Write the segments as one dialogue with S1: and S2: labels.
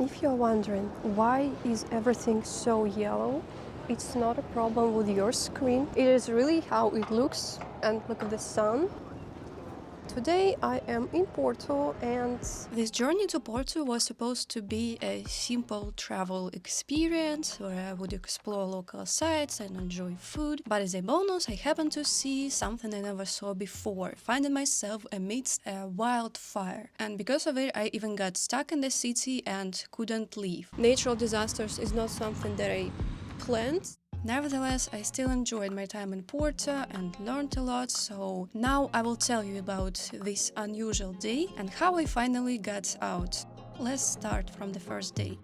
S1: if you're wondering why is everything so yellow, it's not a problem with your screen. It is really how it looks. And look at the sun. Today I am in Porto, and this journey to Porto was supposed to be a simple travel experience where I would explore local sites and enjoy food. But as a bonus, I happened to see something I never saw before, finding myself amidst a wildfire. And because of it, I even got stuck in the city and couldn't leave. Natural disasters is not something that I planned. Nevertheless, I still enjoyed my time in Porto and learned a lot, so now I will tell you about this unusual day and how I finally got out. Let's start from the first day.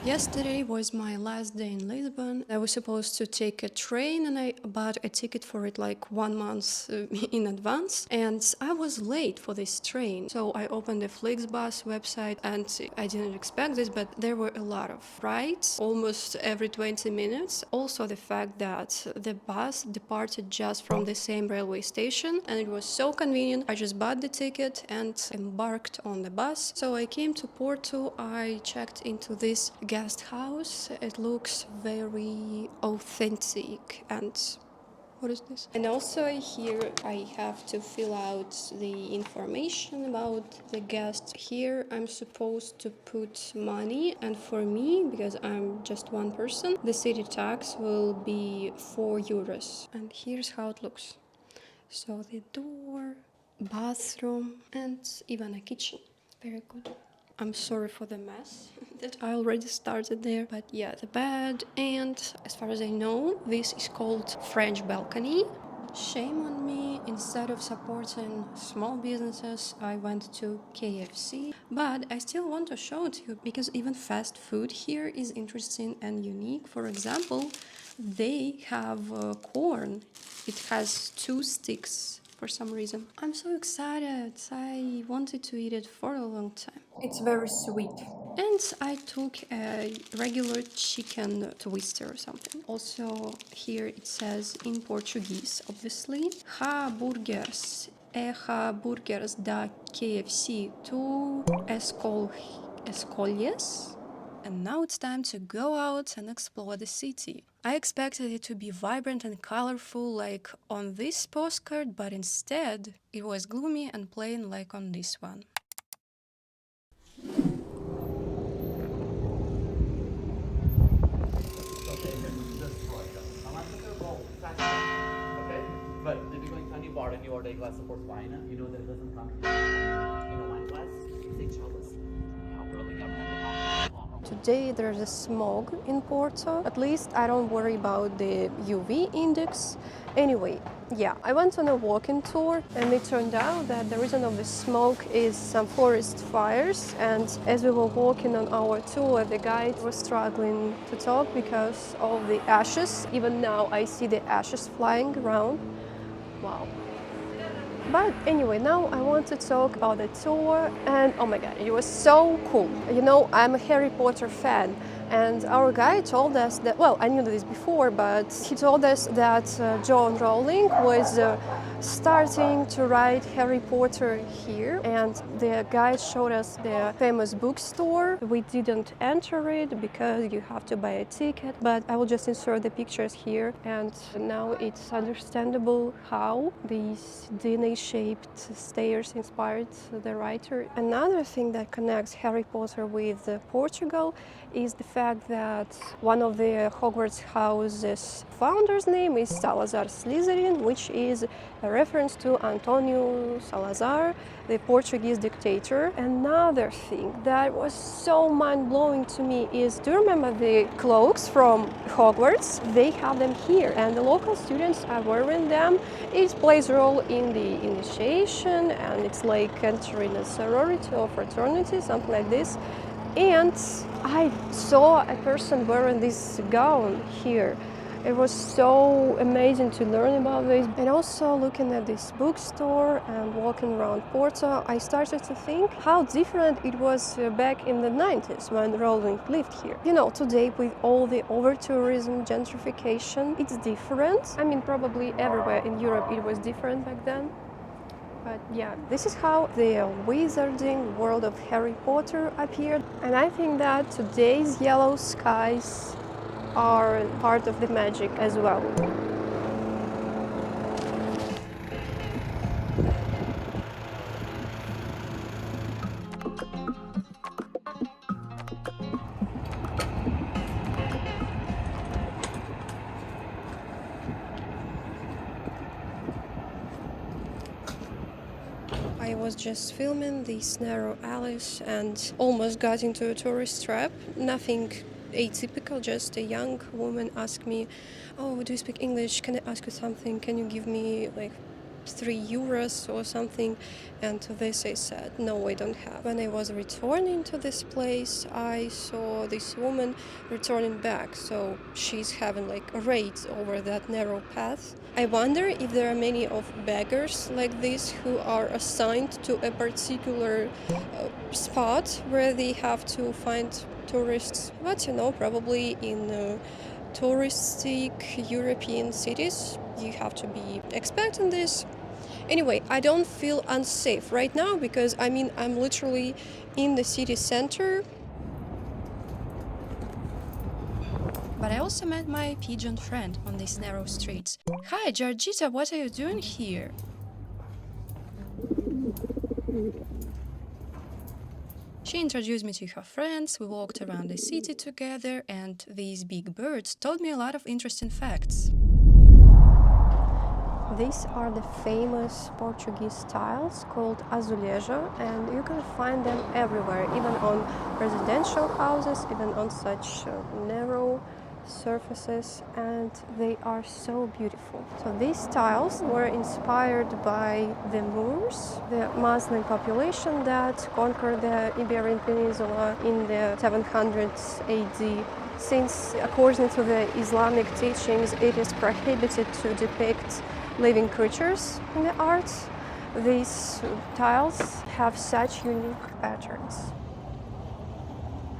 S1: Yesterday was my last day in Lisbon. I was supposed to take a train and I bought a ticket for it like 1 month in advance, and I was late for this train. So I opened the Flixbus website and I didn't expect this, but there were a lot of rides almost every 20 minutes. Also the fact that the bus departed just from the same railway station and it was so convenient. I just bought the ticket and embarked on the bus. So I came to Porto. I checked into this guest house. It looks very authentic. And what is this? And also here I have to fill out the information about the guest. Here I'm supposed to put money, and for me, because I'm just one person, the city tax will be 4 euros. And here's how it looks. So the door, bathroom, and even a kitchen. Very good. I'm sorry for the mess that I already started there, but yeah, the bed, and as far as I know, this is called French balcony. Shame on me, instead of supporting small businesses, I went to KFC, but I still want to show it to you because even fast food here is interesting and unique. For example, they have corn. It has 2 sticks. For some reason. I'm so excited. I wanted to eat it for a long time. It's very sweet. And I took a regular chicken twister or something. Also, here it says in Portuguese, obviously, hambúrgueres. Hambúrgueres da KFC, tu escolhes? And now it's time to go out and explore the city. I expected it to be vibrant and colorful like on this postcard, but instead it was gloomy and plain like on this one.
S2: But if you're going to any bar and you order a glass of Porto wine, you know that it doesn't come in a wine glass. They tell us how early government.
S1: Today there's a smog in Porto. At least I don't worry about the UV index. Anyway, yeah, I went on a walking tour and it turned out that the reason of the smoke is some forest fires. And as we were walking on our tour, the guide was struggling to talk because of the ashes. Even now I see the ashes flying around. Wow. But anyway, now I want to talk about the tour, and oh my god, it was so cool. You know, I'm a Harry Potter fan, and our guide told us that, well, I knew this before, but he told us that John Rowling was starting to write Harry Potter here, and the guide showed us the famous bookstore. We didn't enter it because you have to buy a ticket, but I will just insert the pictures here, and now it's understandable how these DNA-shaped stairs inspired the writer. Another thing that connects Harry Potter with Portugal is the fact that one of the Hogwarts house's founder's name is Salazar Slytherin, which is a reference to Antonio Salazar, the Portuguese dictator. Another thing that was so mind-blowing to me is, do you remember the cloaks from Hogwarts? They have them here, and the local students are wearing them. It plays a role in the initiation, and it's like entering a sorority or fraternity, something like this. And I saw a person wearing this gown here. It was so amazing to learn about this. And also looking at this bookstore and walking around Porto, I started to think how different it was back in the 90s when Rowling lived here. You know, today with all the over-tourism, gentrification, it's different. I mean, probably everywhere in Europe it was different back then. But yeah, this is how the wizarding world of Harry Potter appeared. And I think that today's yellow skies are part of the magic as well. I was just filming these narrow alleys and almost got into a tourist trap. Nothing atypical, just a young woman asked me, "Oh, do you speak English? Can I ask you something? Can you give me like €3 or something?" And to this I said, "No, I don't have." When I was returning to this place, I saw this woman returning back, so she's having like a raid over that narrow path. I wonder if there are many of beggars like this who are assigned to a particular spot where they have to find tourists. But you know, probably in touristic European cities, you have to be expecting this. Anyway, I don't feel unsafe right now because I'm literally in the city center. But I also met my pigeon friend on these narrow streets. "Hi, Georgita, what are you doing here?" She introduced me to her friends, we walked around the city together, and these big birds told me a lot of interesting facts. These are the famous Portuguese tiles called azulejo, and you can find them everywhere, even on residential houses, even on such narrow surfaces, and they are so beautiful. So these tiles were inspired by the Moors, the Muslim population that conquered the Iberian Peninsula in the 700s AD. Since, according to the Islamic teachings, it is prohibited to depict living creatures in the art, these tiles have such unique patterns.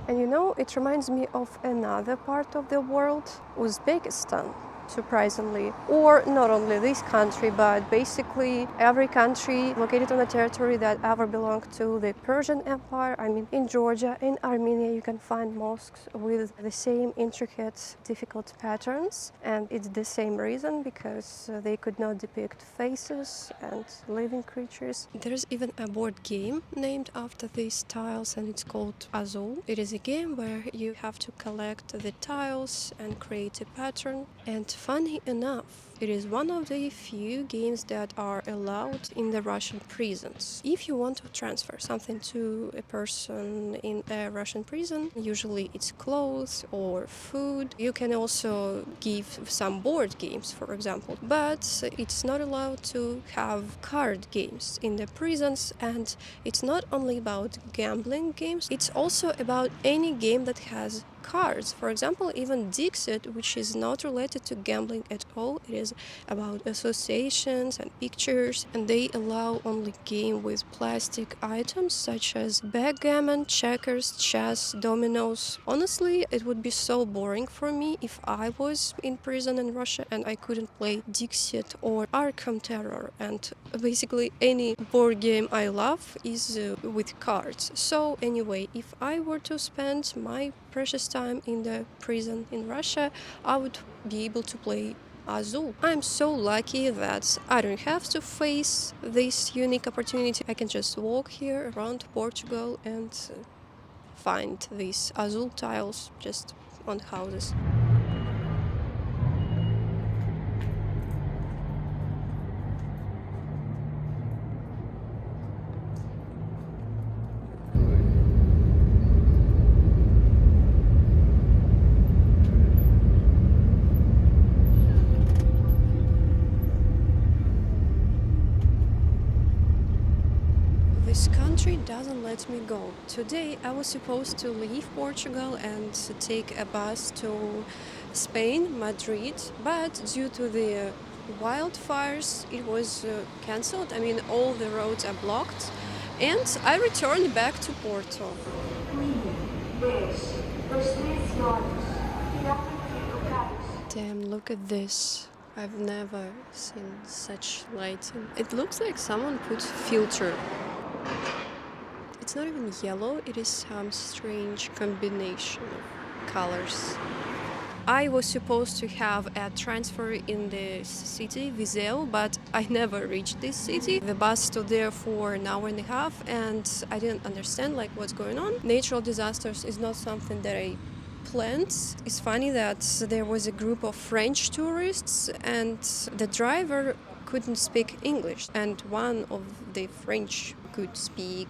S1: And you know, it reminds me of another part of the world, Uzbekistan, surprisingly. Or not only this country, but basically every country located on a territory that ever belonged to the Persian Empire. In Georgia, in Armenia, you can find mosques with the same intricate, difficult patterns. And it's the same reason, because they could not depict faces and living creatures. There's even a board game named after these tiles, and it's called Azul. It is a game where you have to collect the tiles and create a pattern. And funny enough, it is one of the few games that are allowed in the Russian prisons. If you want to transfer something to a person in a Russian prison, usually it's clothes or food. You can also give some board games, for example, but it's not allowed to have card games in the prisons. And it's not only about gambling games, it's also about any game that has cards. For example, even Dixit, which is not related to gambling at all, it is about associations and pictures, and they allow only game with plastic items such as backgammon, checkers, chess, dominoes. Honestly, it would be so boring for me if I was in prison in Russia and I couldn't play Dixit or Arkham Terror, and basically any board game I love is with cards. So anyway, if I were to spend my precious time in the prison in Russia, I would be able to play Azul. I'm so lucky that I don't have to face this unique opportunity. I can just walk here around Portugal and find these Azul tiles just on houses. This country doesn't let me go. Today I was supposed to leave Portugal and take a bus to Spain, Madrid, but due to the wildfires, it was cancelled. I mean, all the roads are blocked, and I returned back to Porto. Damn, look at this. I've never seen such lighting. It looks like someone put filter. It's not even yellow, it is some strange combination of colors. I was supposed to have a transfer in the city, Viseu, but I never reached this city. The bus stood there for an hour and a half and I didn't understand like what's going on. Natural disasters is not something that I planned. It's funny that there was a group of French tourists and the driver couldn't speak English and one of the French could speak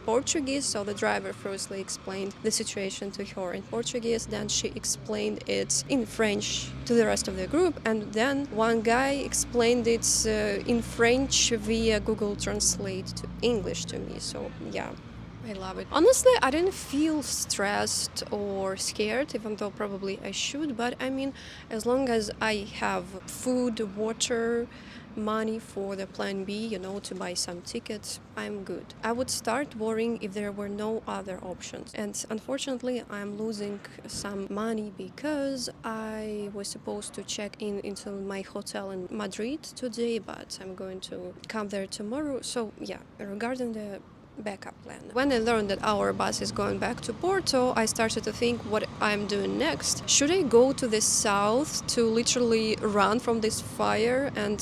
S1: Portuguese, so the driver firstly explained the situation to her in Portuguese, then she explained it in French to the rest of the group, and then one guy explained it in French via Google Translate to English to me, so yeah. I love it. Honestly, I didn't feel stressed or scared, even though probably I should, but I mean, as long as I have food, water, money for the plan B, to buy some tickets, I'm good. I would start worrying if there were no other options. And unfortunately, I'm losing some money because I was supposed to check in into my hotel in Madrid today, but I'm going to come there tomorrow. So yeah, regarding the backup plan. When I learned that our bus is going back to Porto, I started to think what I'm doing next. Should I go to the south to literally run from this fire and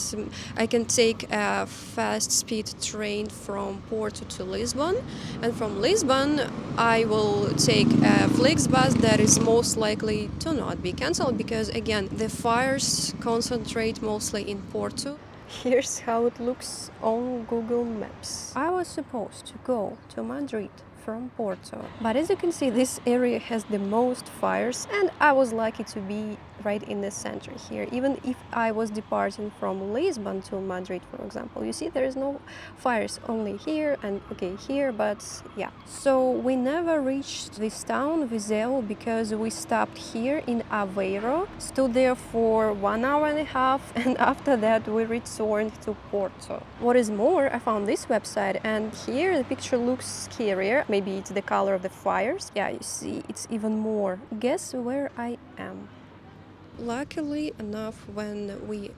S1: I can take a fast speed train from Porto to Lisbon, and from Lisbon I will take a Flixbus that is most likely to not be cancelled because again the fires concentrate mostly in Porto. Here's how it looks on Google Maps. I was supposed to go to Madrid from Porto, but as you can see, this area has the most fires and I was lucky to be right in the center here. Even if I was departing from Lisbon to Madrid, for example, you see there is no fires, only here and okay here, but yeah. So we never reached this town, Viseu, because we stopped here in Aveiro, stood there for 1 hour and a half, and after that we returned to Porto. What is more, I found this website and here the picture looks scarier. Maybe it's the color of the fires. Yeah, you see, it's even more. Guess where I am? Luckily enough, when we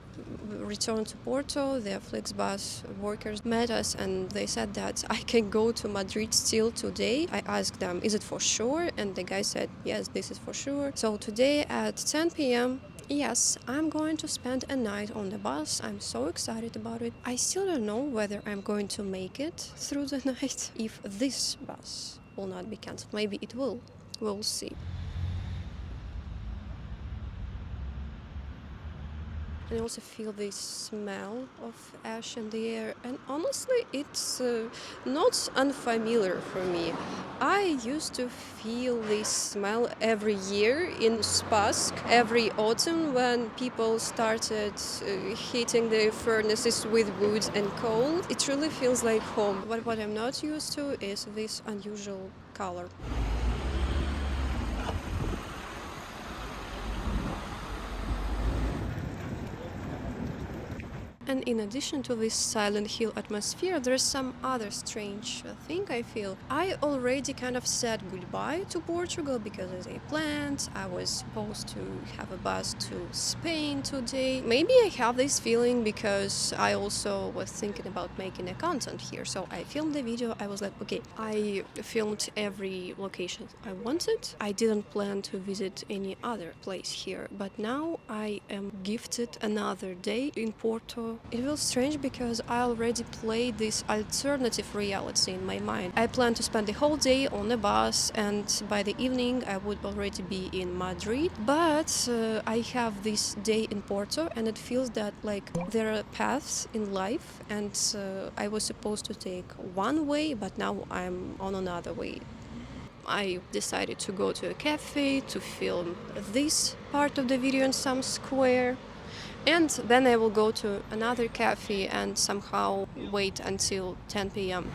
S1: returned to Porto, the Flixbus workers met us and they said that I can go to Madrid still today. I asked them, is it for sure? And the guy said, yes, this is for sure. So today at 10 p.m., yes, I'm going to spend a night on the bus. I'm so excited about it. I still don't know whether I'm going to make it through the night. If this bus will not be cancelled, maybe it will. We'll see. I also feel the smell of ash in the air, and honestly it's not unfamiliar for me. I used to feel this smell every year in Spask, every autumn when people started heating their furnaces with wood and coal. It really feels like home, but what I'm not used to is this unusual color. And in addition to this silent hill atmosphere, there's some other strange thing I feel. I already kind of said goodbye to Portugal because as I planned, I was supposed to have a bus to Spain today. Maybe I have this feeling because I also was thinking about making a content here. So I filmed the video, I was like, okay, I filmed every location I wanted. I didn't plan to visit any other place here, but now I am gifted another day in Porto. It feels strange because I already played this alternative reality in my mind. I planned to spend the whole day on the bus and by the evening I would already be in Madrid. But I have this day in Porto and it feels that like there are paths in life and I was supposed to take one way but now I'm on another way. I decided to go to a cafe to film this part of the video in some square. And then I will go to another cafe and somehow wait until 10 p.m.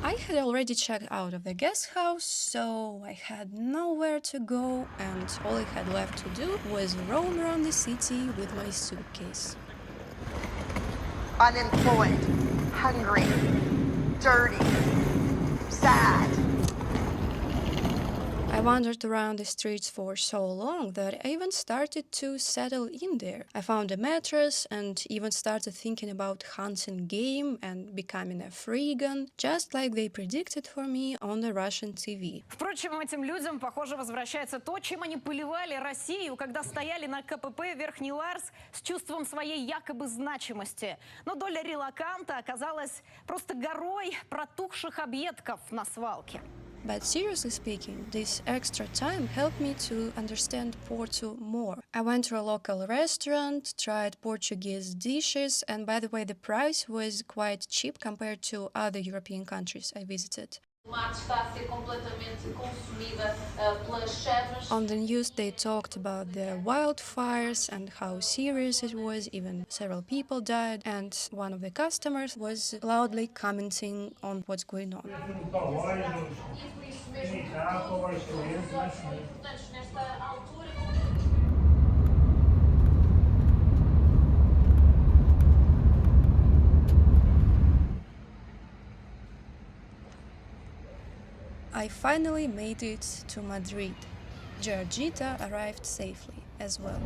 S1: I I had already checked out of the guest house, so I had nowhere to go, and all I had left to do was roam around the city with my suitcase.
S3: Unemployed, hungry, dirty, sad.
S1: I wandered around the streets for so long that I even started to settle in there. I found a mattress and even started thinking about hunting game and becoming a freegan, just like they predicted for me on the Russian TV.
S4: Впрочем, этим людям, похоже, возвращается то, чем они поливали Россию, когда стояли на КПП Верхний Ларс с чувством своей якобы значимости. Но доля релоканта оказалась просто горой протухших объедков на свалке.
S1: But seriously speaking, this extra time helped me to understand Porto more. I went to a local restaurant, tried Portuguese dishes, and by the way, the price was quite cheap compared to other European countries I visited. On the news they talked about the wildfires and how serious it was, even several people died, and one of the customers was loudly commenting on what's going on. I finally made it to Madrid. Georgita arrived safely as well.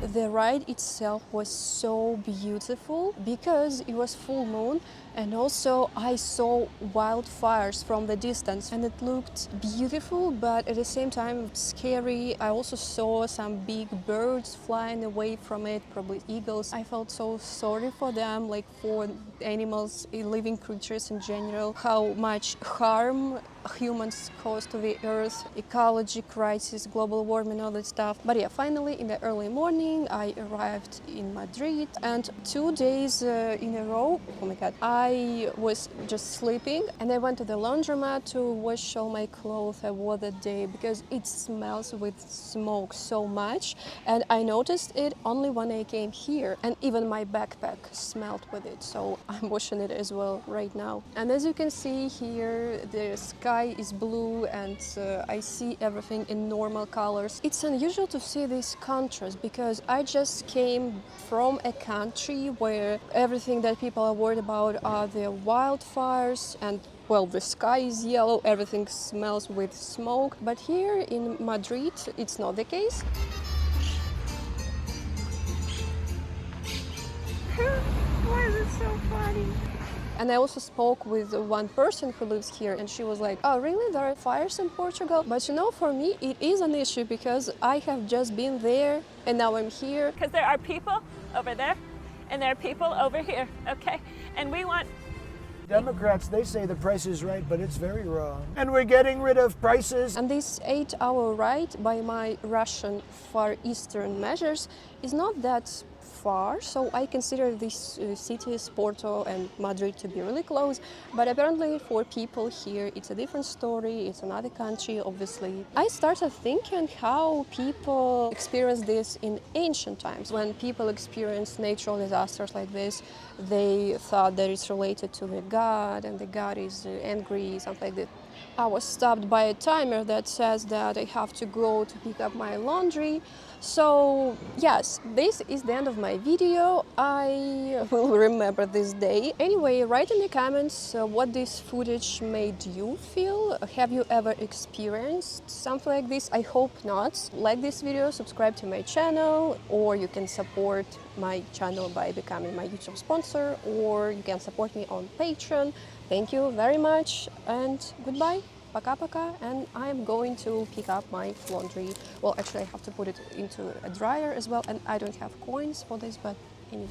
S1: The ride itself was so beautiful because it was full moon, and also I saw wildfires from the distance and it looked beautiful, but at the same time scary. I also saw some big birds flying away from it, probably eagles. I felt so sorry for them, like for animals, living creatures in general, how much harm humans cause to the earth, ecology crisis, global warming, all that stuff. But yeah, finally in the early morning I arrived in Madrid, and 2 days in a row, oh my god, I was just sleeping, and I went to the laundromat to wash all my clothes I wore that day because it smells with smoke so much, and I noticed it only when I came here, and even my backpack smelled with it, so I'm washing it as well right now. And as you can see here, the sky is blue and I see everything in normal colors. It's unusual to see this contrast because I just came from a country where everything that people are worried about are the wildfires and, well, the sky is yellow, everything smells with smoke. But here in Madrid, it's not the case. Why is it so funny? And I also spoke with one person who lives here, and she was like, oh really, there are fires in Portugal? But you know, for me it is an issue because I have just been there and now I'm here.
S5: Because there are people over there and there are people over here, okay? And we want...
S6: Democrats, they say the price is right, but it's very wrong. And we're getting rid of prices.
S1: And this 8-hour ride by my Russian Far Eastern measures is not that far, so I consider these cities, Porto and Madrid, to be really close, but apparently for people here it's a different story, it's another country, obviously. I started thinking how people experienced this in ancient times. When people experienced natural disasters like this, they thought that it's related to the god, and the god is angry, something like that. I was stopped by a timer that says that I have to go to pick up my laundry. So yes, this is the end of my video. I will remember this day. Anyway, write in the comments what this footage made you feel. Have you ever experienced something like this? I hope not. Like this video, subscribe to my channel, or you can support my channel by becoming my YouTube sponsor, or you can support me on Patreon. Thank you very much and goodbye. Пока-пока, and I'm going to pick up my laundry. Well, actually I have to put it into a dryer as well, and I don't have coins for this, but anyway.